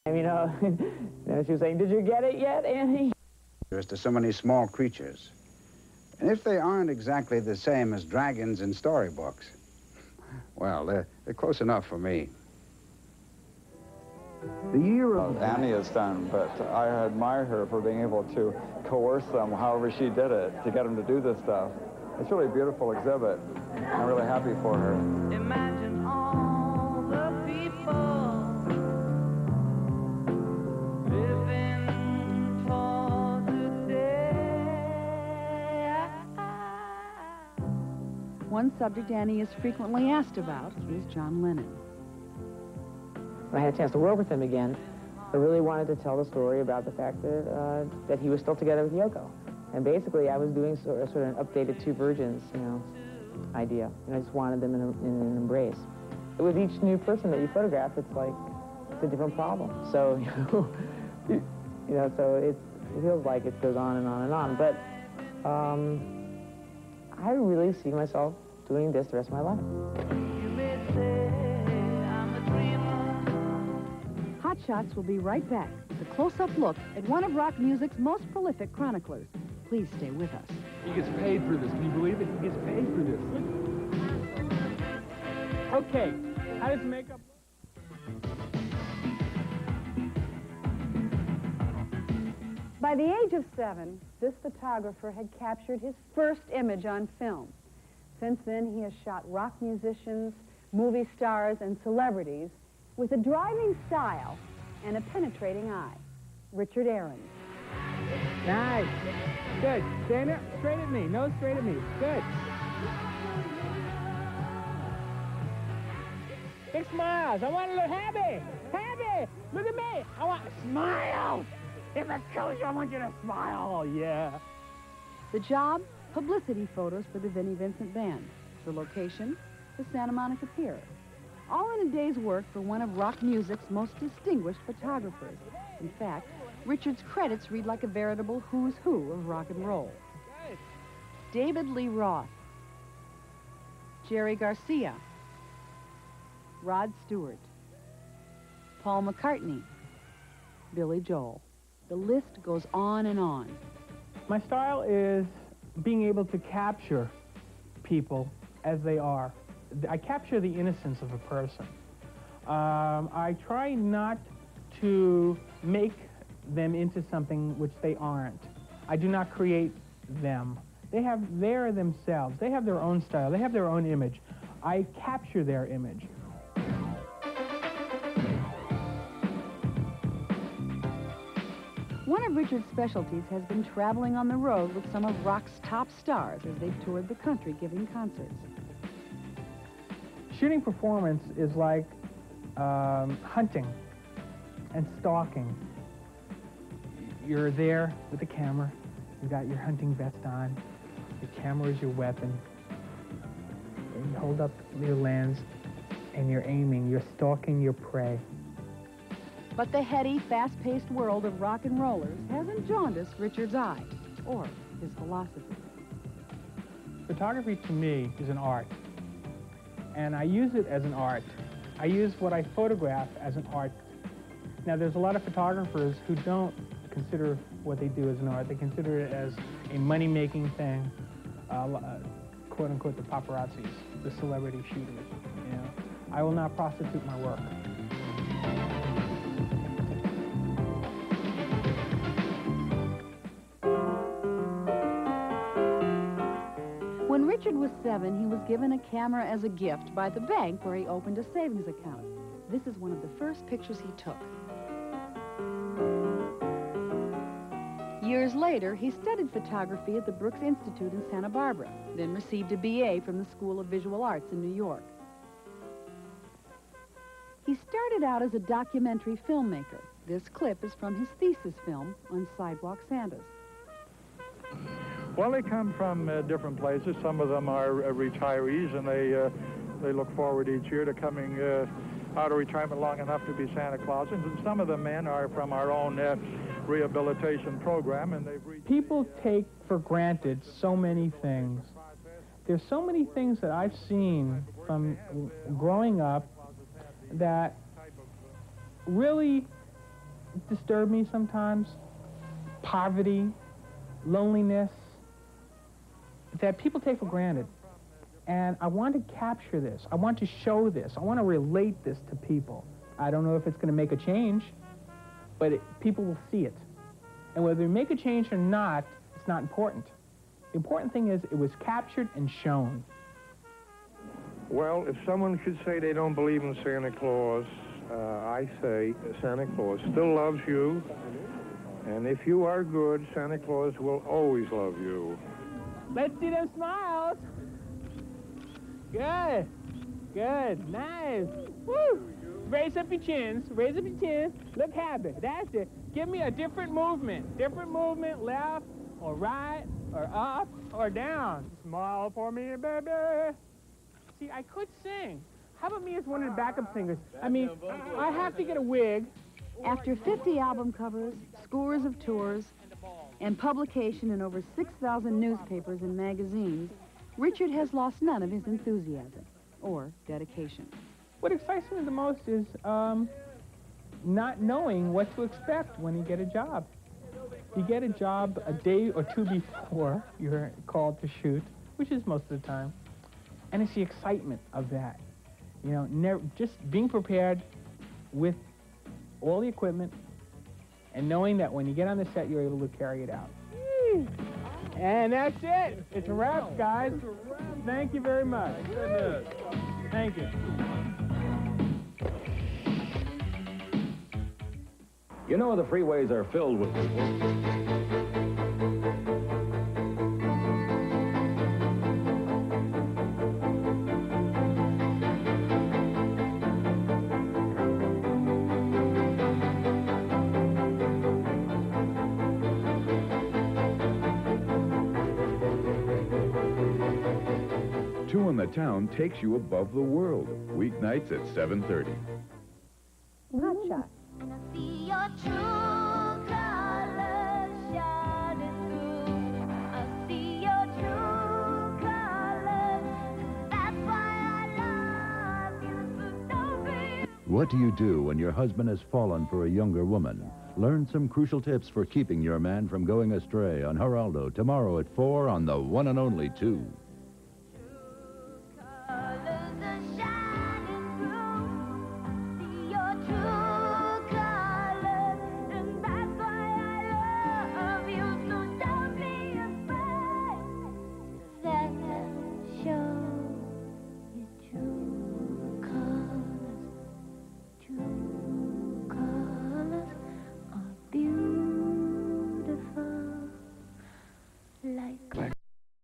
You know, she was saying, "Did you get it yet, Annie?" There's to so many small creatures. And if they aren't exactly the same as dragons in storybooks, well, they're close enough for me. The year of... Annie is done, but I admire her for being able to coerce them, however she did it, to get them to do this stuff. It's really a beautiful exhibit. I'm really happy for her. Imagine all the people living for today. One subject Annie is frequently asked about is John Lennon. When I had a chance to work with him again, I really wanted to tell the story about the fact that that he was still together with Yoko. And basically, I was doing sort of an updated Two Virgins, you know, idea. And I just wanted them in an embrace. With each new person that you photograph, it's like, it's a different problem. So, you know, so it feels like it goes on and on and on. But I really see myself doing this the rest of my life. Hot Shots will be right back with a close-up look at one of rock music's most prolific chroniclers. Please stay with us. He gets paid for this. Can you believe it? He gets paid for this. Okay, how does makeup look? By the age of 7, this photographer had captured his first image on film. Since then, he has shot rock musicians, movie stars, and celebrities with a driving style and a penetrating eye. Richard Ahrens. Nice. Good. Stand up straight at me. Nose straight at me. Good. Big smiles. I want to look happy. Happy. Look at me. I want smile. If it kills you, I want you to smile. Yeah. The job, publicity photos for the Vinnie Vincent Band. The location, the Santa Monica Pier. All in a day's work for one of rock music's most distinguished photographers. In fact, Richard's credits read like a veritable who's who of rock and roll. David Lee Roth, Jerry Garcia, Rod Stewart, Paul McCartney, Billy Joel. The list goes on and on. My style is being able to capture people as they are. I capture the innocence of a person. I try not to make them into something which they aren't. I do not create them. They're themselves. They have their own style. They have their own image. I capture their image. One of Richard's specialties has been traveling on the road with some of rock's top stars as they've toured the country giving concerts. Shooting performance is like hunting and stalking. You're there with the camera. You've got your hunting vest on. Your camera is your weapon. And you hold up your lens and you're aiming. You're stalking your prey. But the heady, fast-paced world of rock and rollers hasn't jaundiced Richard's eye or his philosophy. Photography to me is an art. And I use it as an art. I use what I photograph as an art. Now, there's a lot of photographers who don't consider what they do as an art. They consider it as a money-making thing, quote-unquote, the paparazzis, the celebrity shooters. You know? I will not prostitute my work. When Richard was 7, he was given a camera as a gift by the bank where he opened a savings account. This is one of the first pictures he took. Years later, he studied photography at the Brooks Institute in Santa Barbara, then received a BA from the School of Visual Arts in New York. He started out as a documentary filmmaker. This clip is from his thesis film on Sidewalk Santas. Well, they come from different places. Some of them are retirees, and they look forward each year to coming out of retirement long enough to be Santa Clauses. And some of the men are from our own rehabilitation program, and they've reached... People take for granted so many things. There's so many things that I've seen from growing up that really disturb me sometimes, poverty, loneliness, that people take for granted. And I want to capture this. I want to show this. I want to relate this to people. I don't know if it's going to make a change, but people will see it. And whether we make a change or not, it's not important. The important thing is it was captured and shown. Well, if someone should say they don't believe in Santa Claus, I say Santa Claus still loves you. And if you are good, Santa Claus will always love you. Let's see them smiles. Good. Good. Nice. Woo. Raise up your chins. Raise up your chins. Look happy. That's it. Give me a different movement. Different movement, left or right or up or down. Smile for me, baby. See, I could sing. How about me as one of the backup singers? I mean, I have to get a wig. After 50 album covers, scores of tours, and publication in over 6,000 newspapers and magazines, Richard has lost none of his enthusiasm or dedication. What excites me the most is not knowing what to expect when you get a job. You get a job a day or two before you're called to shoot, which is most of the time, and it's the excitement of that. You know, just being prepared with all the equipment and knowing that when you get on the set, you're able to carry it out. And that's it. It's a wrap, guys. Thank you very much. Thank you. You know, the freeways are filled with people. Two in the Town takes you above the world. Weeknights at 7:30. Hot shot. See your true colors shining through. I see your true colors. That's why I love you. So don't be. What do you do when your husband has fallen for a younger woman? Learn some crucial tips for keeping your man from going astray on Geraldo tomorrow at 4 on the one and only 2.